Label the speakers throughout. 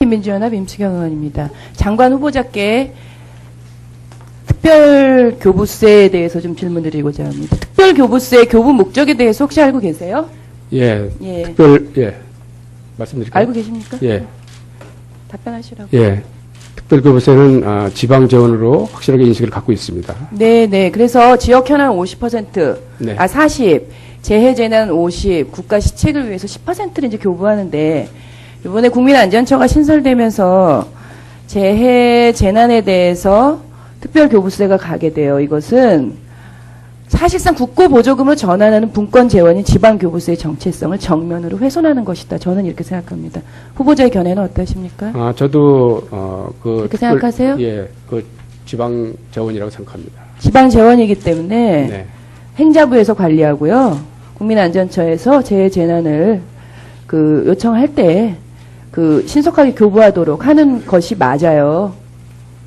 Speaker 1: 민주연합 임수경 의원입니다. 장관 후보자께 특별교부세에 대해서 좀 질문드리고자 합니다. 특별교부세 교부 목적에 대해서 혹시 알고 계세요?
Speaker 2: 예.
Speaker 1: 예.
Speaker 2: 말씀드릴까요?
Speaker 1: 알고 계십니까?
Speaker 2: 예.
Speaker 1: 답변하시라고.
Speaker 2: 예. 특별교부세는 지방 재원으로 확실하게 인식을 갖고 있습니다.
Speaker 1: 네네. 그래서 지역 현안 50%,
Speaker 2: 네.
Speaker 1: 40, 재해재난 50, 국가 시책을 위해서 10%를 이제 교부하는데, 이번에 국민안전처가 신설되면서 재해재난에 대해서 특별교부세가 가게 돼요. 이것은 사실상 국고보조금으로 전환하는 분권재원인 지방교부세의 정체성을 정면으로 훼손하는 것이다. 저는 이렇게 생각합니다. 후보자의 견해는 어떠십니까?
Speaker 2: 저도
Speaker 1: 그렇게 생각하세요?
Speaker 2: 예, 지방 재원이라고 생각합니다.
Speaker 1: 지방재원이기 때문에
Speaker 2: 네.
Speaker 1: 행자부에서 관리하고요. 국민안전처에서 재해재난을 요청할 때 신속하게 교부하도록 하는 것이 맞아요.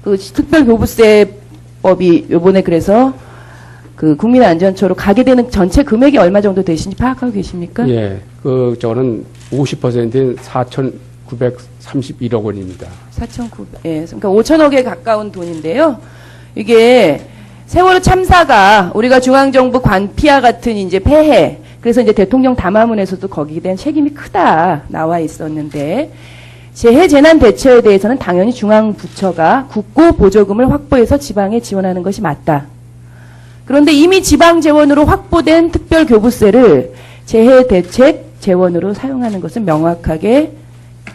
Speaker 1: 특별교부세법이 요번에 그래서 국민안전처로 가게 되는 전체 금액이 얼마 정도 되시는지 파악하고 계십니까?
Speaker 2: 예, 저는 50%인 4,931억 원입니다.
Speaker 1: 4,900, 예, 그러니까 5천억에 가까운 돈인데요. 이게 세월호 참사가 우리가 중앙정부 관피와 같은 이제 폐해, 그래서 이제 대통령 담화문에서도 거기에 대한 책임이 크다 나와 있었는데, 재해재난 대처에 대해서는 당연히 중앙부처가 국고보조금을 확보해서 지방에 지원하는 것이 맞다. 그런데 이미 지방재원으로 확보된 특별교부세를 재해대책 재원으로 사용하는 것은 명확하게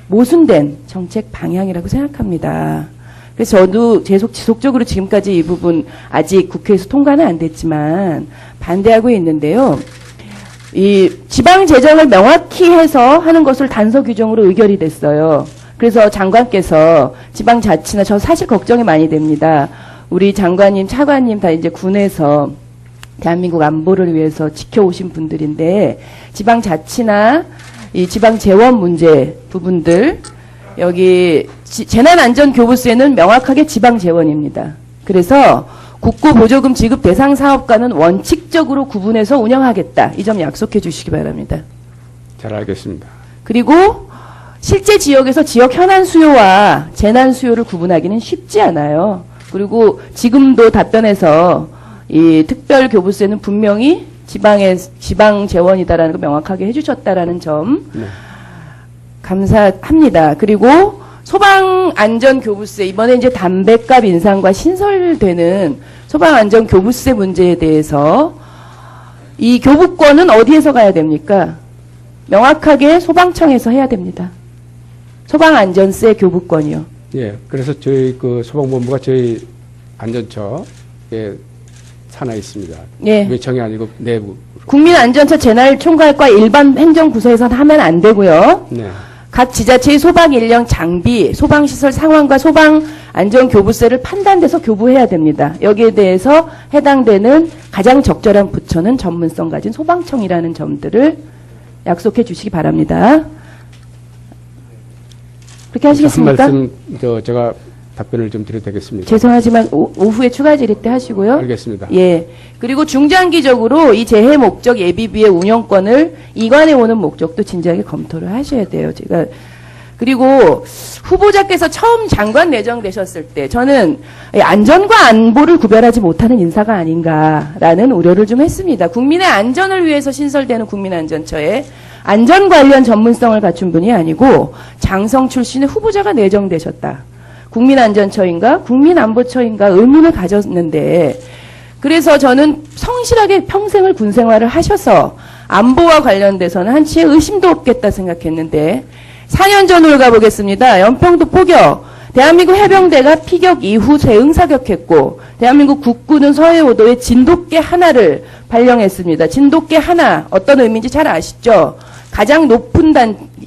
Speaker 1: 모순된 정책 방향이라고 생각합니다. 그래서 저도 지속적으로 지금까지 이 부분 아직 국회에서 통과는 안 됐지만 반대하고 있는데요. 이 지방재정을 명확히 해서 하는 것을 단서 규정으로 의결이 됐어요. 그래서 장관께서 지방자치나 저 사실 걱정이 많이 됩니다. 우리 장관님, 차관님 다 이제 군에서 대한민국 안보를 위해서 지켜오신 분들인데 지방자치나 이 지방재원 문제 부분들 여기 재난안전교부세는 명확하게 지방재원입니다. 그래서 국고보조금 지급 대상 사업과는 원칙적으로 구분해서 운영하겠다. 이 점 약속해 주시기 바랍니다.
Speaker 2: 잘 알겠습니다.
Speaker 1: 그리고 실제 지역에서 지역 현안 수요와 재난 수요를 구분하기는 쉽지 않아요. 그리고 지금도 답변에서 이 특별교부세는 분명히 지방 재원이다라는 거 명확하게 해주셨다라는 점
Speaker 2: 네.
Speaker 1: 감사합니다. 그리고 소방안전교부세 이번에 이제 담배값 인상과 신설되는 소방안전교부세 문제에 대해서 이 교부권은 어디에서 가야 됩니까? 명확하게 소방청에서 해야 됩니다. 소방안전세 교부권이요.
Speaker 2: 예, 그래서 저희 소방본부가 저희 안전처에 산하에 있습니다.
Speaker 1: 예.
Speaker 2: 외청이 아니고 내부.
Speaker 1: 국민안전처 재난총괄과 일반 행정부서에서는 하면 안 되고요.
Speaker 2: 네.
Speaker 1: 각 지자체의 소방인력 장비, 소방시설 상황과 소방안전교부세를 판단돼서 교부해야 됩니다. 여기에 대해서 해당되는 가장 적절한 부처는 전문성 가진 소방청이라는 점들을 약속해 주시기 바랍니다. 그렇게 하시겠습니까?
Speaker 2: 한 말씀 제가 답변을 좀 드려도 되겠습니까?
Speaker 1: 죄송하지만 오후에 추가 질의 때 하시고요.
Speaker 2: 알겠습니다.
Speaker 1: 예. 그리고 중장기적으로 이 재해 목적 예비비의 운영권을 이관해 오는 목적도 진지하게 검토를 하셔야 돼요. 그리고 후보자께서 처음 장관 내정되셨을 때 저는 안전과 안보를 구별하지 못하는 인사가 아닌가라는 우려를 좀 했습니다. 국민의 안전을 위해서 신설되는 국민안전처에 안전 관련 전문성을 갖춘 분이 아니고 장성 출신의 후보자가 내정되셨다. 국민안전처인가 국민안보처인가 의문을 가졌는데 그래서 저는 성실하게 평생을 군생활을 하셔서 안보와 관련돼서는 한치의 의심도 없겠다 생각했는데 4년 전으로 가보겠습니다. 연평도 포격, 대한민국 해병대가 피격 이후 재응사격했고 대한민국 국군은 서해오도에 진돗개 하나를 발령했습니다. 진돗개 하나 어떤 의미인지 잘 아시죠? 가장 높은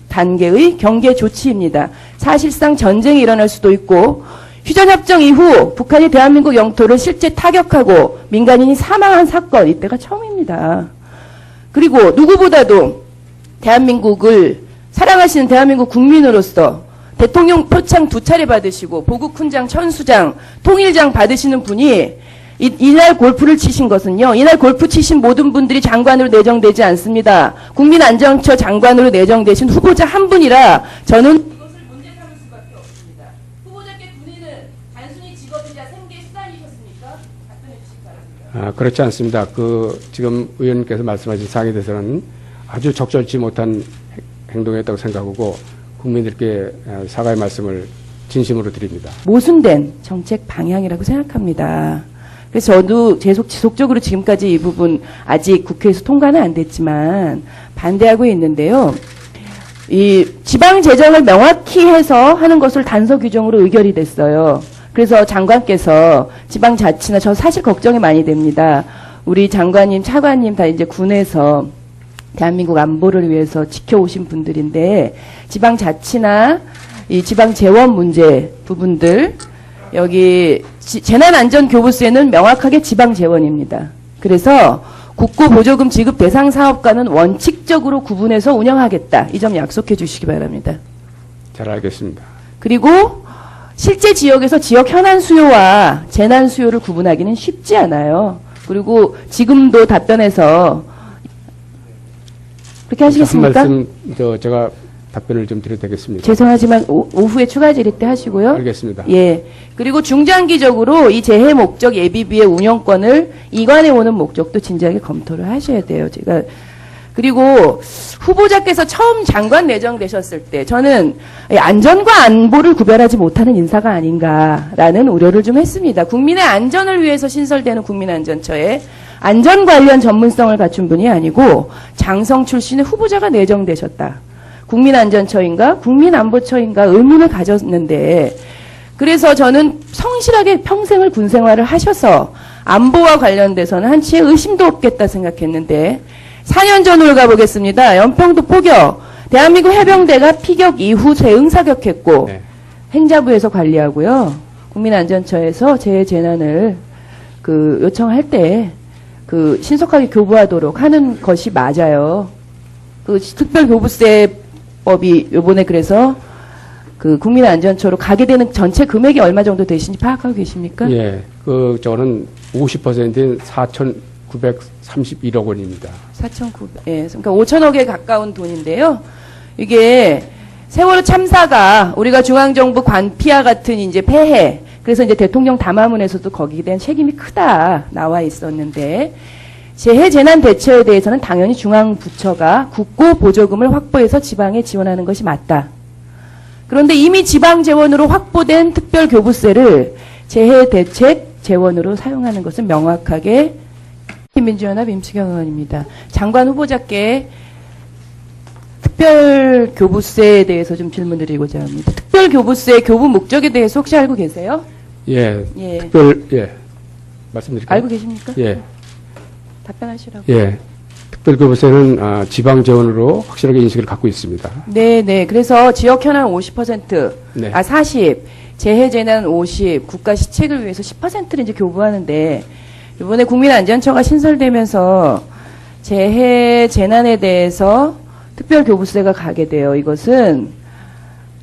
Speaker 1: 단계의 경계 조치입니다. 사실상 전쟁이 일어날 수도 있고 휴전협정 이후 북한이 대한민국 영토를 실제 타격하고 민간인이 사망한 사건 이때가 처음입니다. 그리고 누구보다도 대한민국을 사랑하시는 대한민국 국민으로서 대통령 표창 2차례 받으시고 보국훈장, 천수장, 통일장 받으시는 분이 이날 골프를 치신 것은요. 이날 골프 치신 모든 분들이 장관으로 내정되지 않습니다. 국민안전처 장관으로 내정되신 후보자 한 분이라 저는 이것을 문제 삼을 수밖에 진짜 생계 수단이셨습니까? 답변해 주시기 바랍니다.
Speaker 2: 그렇지 않습니다. 지금 의원님께서 말씀하신 사항에 대해서는 아주 적절치 못한 행동이었다고 생각하고 국민들께 사과의 말씀을 진심으로 드립니다.
Speaker 1: 모순된 정책 방향이라고 생각합니다. 그래서 저도 지속적으로 지금까지 이 부분 아직 국회에서 통과는 안 됐지만 반대하고 있는데요. 이 지방 재정을 명확히 해서 하는 것을 단서 규정으로 의결이 됐어요. 그래서 장관께서 지방자치나 저 사실 걱정이 많이 됩니다. 우리 장관님, 차관님 다 이제 군에서 대한민국 안보를 위해서 지켜오신 분들인데 지방자치나 이 지방재원 문제 부분들 여기 재난안전교부세는 명확하게 지방재원입니다. 그래서 국고보조금 지급 대상 사업과는 원칙적으로 구분해서 운영하겠다. 이 점 약속해 주시기 바랍니다.
Speaker 2: 잘 알겠습니다.
Speaker 1: 그리고 실제 지역에서 지역 현안 수요와 재난 수요를 구분하기는 쉽지 않아요. 그리고 지금도 답변해서 그렇게 하시겠습니까?
Speaker 2: 한 말씀 제가 답변을 좀 드려도 되겠습니다.
Speaker 1: 죄송하지만 오후에 추가 질의 때 하시고요.
Speaker 2: 알겠습니다.
Speaker 1: 예. 그리고 중장기적으로 이 재해 목적 예비비의 운영권을 이관해 오는 목적도 진지하게 검토를 하셔야 돼요. 그리고 후보자께서 처음 장관 내정되셨을 때 저는 안전과 안보를 구별하지 못하는 인사가 아닌가라는 우려를 좀 했습니다. 국민의 안전을 위해서 신설되는 국민안전처에 안전 관련 전문성을 갖춘 분이 아니고 장성 출신의 후보자가 내정되셨다. 국민안전처인가 국민안보처인가 의문을 가졌는데 그래서 저는 성실하게 평생을 군생활을 하셔서 안보와 관련돼서는 한치의 의심도 없겠다 생각했는데 4년 전으로 가보겠습니다. 연평도 포격 대한민국 해병대가 피격 이후 재응사격했고
Speaker 2: 네.
Speaker 1: 행자부에서 관리하고요. 국민안전처에서 재난을 요청할 때 신속하게 교부하도록 하는 것이 맞아요. 특별교부세법이 요번에 그래서 국민안전처로 가게 되는 전체 금액이 얼마 정도 되시는지 파악하고 계십니까?
Speaker 2: 예, 저는 50%인 4,931억 원입니다.
Speaker 1: 4,900, 예, 그러니까 5천억에 가까운 돈인데요. 이게 세월호 참사가 우리가 중앙정부 관피와 같은 이제 폐해, 그래서 이제 대통령 담화문에서도 거기에 대한 책임이 크다 나와 있었는데 재해 재난 대처에 대해서는 당연히 중앙부처가 국고 보조금을 확보해서 지방에 지원하는 것이 맞다. 그런데 이미 지방 재원으로 확보된 특별교부세를 재해 대책 재원으로 사용하는 것은 명확하게 민주연합 임치경 의원입니다. 장관 후보자께 특별교부세에 대해서 좀 질문드리고자 합니다. 특별교부세 교부 목적에 대해서 혹시 알고 계세요?
Speaker 2: 예,
Speaker 1: 예.
Speaker 2: 말씀드릴까요?
Speaker 1: 알고 계십니까?
Speaker 2: 예.
Speaker 1: 답변하시라고.
Speaker 2: 예. 특별교부세는 지방 재원으로 확실하게 인식을 갖고 있습니다.
Speaker 1: 네. 그래서 지역 현안 50%,
Speaker 2: 네.
Speaker 1: 40, 재해 재난 50, 국가 시책을 위해서 10%를 이제 교부하는데 이번에 국민안전처가 신설되면서 재해 재난에 대해서 특별교부세가 가게 돼요. 이것은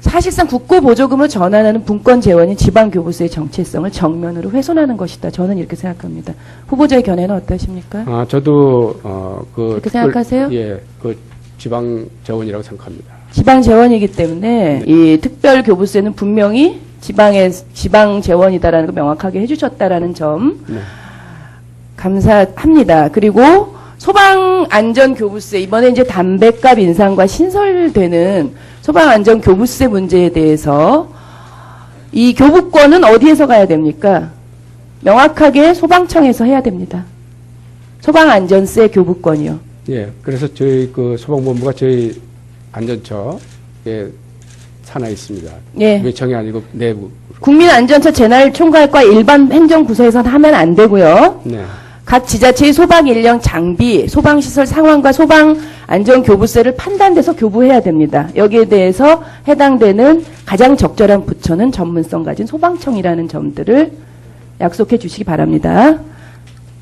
Speaker 1: 사실상 국고보조금으로 전환하는 분권 재원인 지방교부세의 정체성을 정면으로 훼손하는 것이다. 저는 이렇게 생각합니다. 후보자의 견해는 어떠십니까?
Speaker 2: 저도
Speaker 1: 그렇게 생각하세요?
Speaker 2: 예, 지방 재원이라고 생각합니다.
Speaker 1: 지방 재원이기 때문에
Speaker 2: 네.
Speaker 1: 이 특별교부세는 분명히 지방 재원이다라는 걸 명확하게 해주셨다라는 점
Speaker 2: 네.
Speaker 1: 감사합니다. 그리고 소방안전교부세 이번에 이제 담배값 인상과 신설되는 소방안전교부세 문제에 대해서 이 교부권은 어디에서 가야 됩니까? 명확하게 소방청에서 해야 됩니다. 소방안전세 교부권이요.
Speaker 2: 예, 그래서 저희 소방본부가 저희 안전처에 산하에 있습니다.
Speaker 1: 예.
Speaker 2: 외청이 아니고 내부.
Speaker 1: 국민안전처 재난총괄과 일반 행정부서에서는 하면 안 되고요.
Speaker 2: 네.
Speaker 1: 각 지자체의 소방 인력 장비, 소방시설 상황과 소방안전교부세를 판단돼서 교부해야 됩니다. 여기에 대해서 해당되는 가장 적절한 부처는 전문성 가진 소방청이라는 점들을 약속해 주시기 바랍니다.